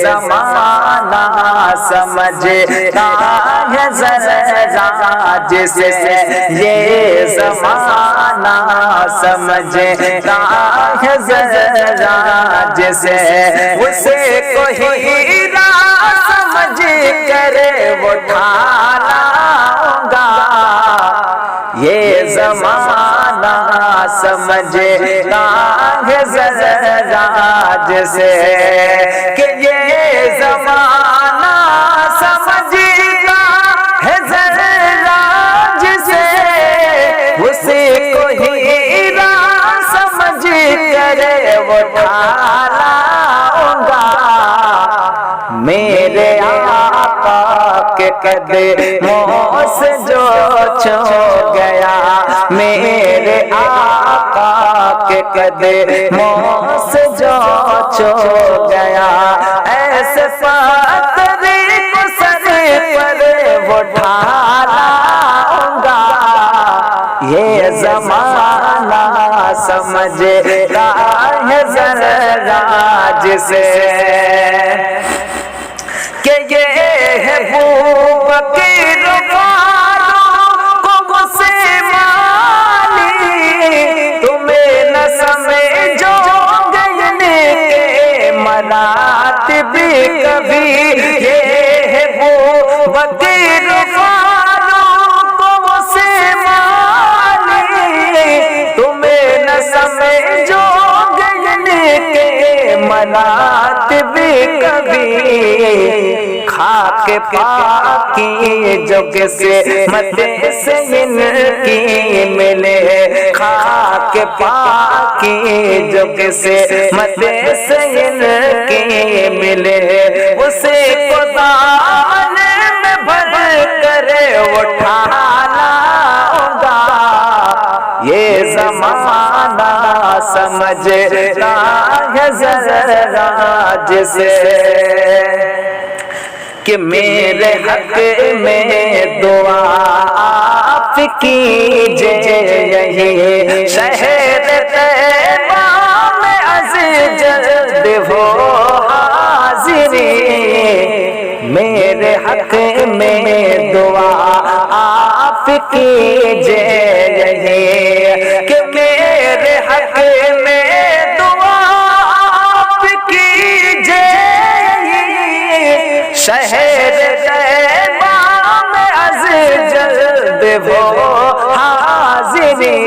زمانہ سمجھتا ہے ذرا جسے، یہ زمانہ سمجھتا ہے ذرا جسے، اسے کوئی راہ سمجھ کر وہ ٹھالا ہوگا۔ یہ زمانہ سمجھتا ہے ذرا جسے، کہ یہ زمانہ سمجھتا ہے ذرا جسے، اسی کو ہی راہ سمجھ کر وہ ٹھالا ہوگا۔ میرے آقا کے قدموں سے جو چھو گیا، میرے آقا کے قدموں سے جو چھو گیا، ایسے پاتری کو سر پر وہ ڈھالا ہوگا۔ یہ زمانہ سمجھتا ہے ذرا جسے، کہ یہ ہے بوبکر والوں کو غصے مالی، تمہیں نہ سمجھو گے کے مراتب کبھی، یہ ہے بوبکر والوں کو غصے مالی، تمہیں نہ سمجھو گے کے مراتب کبھی، خاک پاکی جو قسمت سے ان کی ملے، خاک پاکی جو قسمت سے ان کی ملے، اسے کو دامن میں بھر کر اٹھانا ہوگا۔ یہ زمانہ سمجھتا ہے ذرا جسے، کہ میرے حق میں دعا آپ کیجئے، یہی شہر طیبہ میں از جلد ہو حاضری، میرے حق میں دعا آپ کیجئے، یہی کہ میرے حق میں دعا آپ کیجئے، شہر طیبہ میں از جلد وہ حاضری،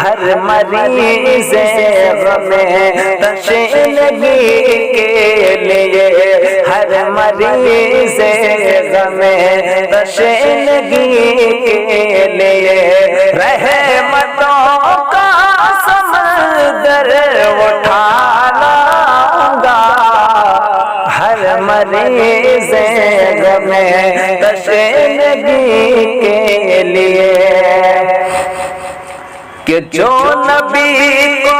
ہر مریض غم تشنگی کے لیے، ہر مریض غم تشنگی کے لیے، رحمتوں کا سمندر اٹھانا ہوگا۔ ہر مریض غم تشنگی کے لیے، کہ جو نبی کو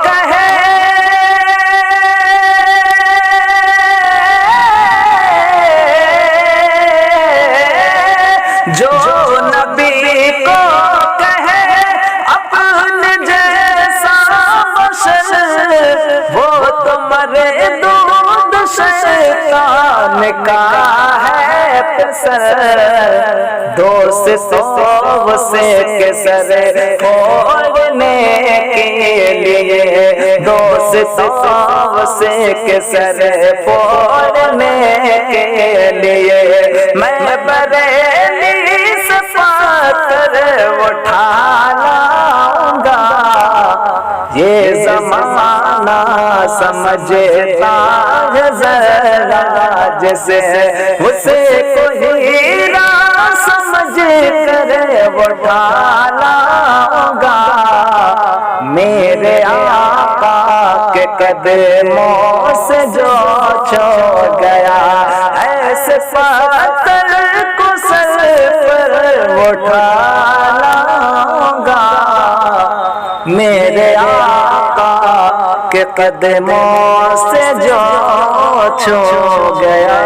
کہے جو نبی کو کہے اپنے جیسا بشر، وہ تو مردود شیطان کا ہے پسر، دوستوں سے کے سر پھوڑنے کے لیے، دوستوں سے کے سر پھوڑنے کے لیے، میں بریلی سے پاتر اٹھانا ہوگا۔ یہ زمانہ سمجھتا ہے ذرا جسے، اسے کوئی راہ سمجھ کر وہ ڈھالا ہوگا۔ میرے آقا کے قدموں سے جو چھو گیا، ایسے پاتر کو سر پر وہ ڈھالا ہوگا۔ میرے آقا کے قدموں سے جو چھو گیا،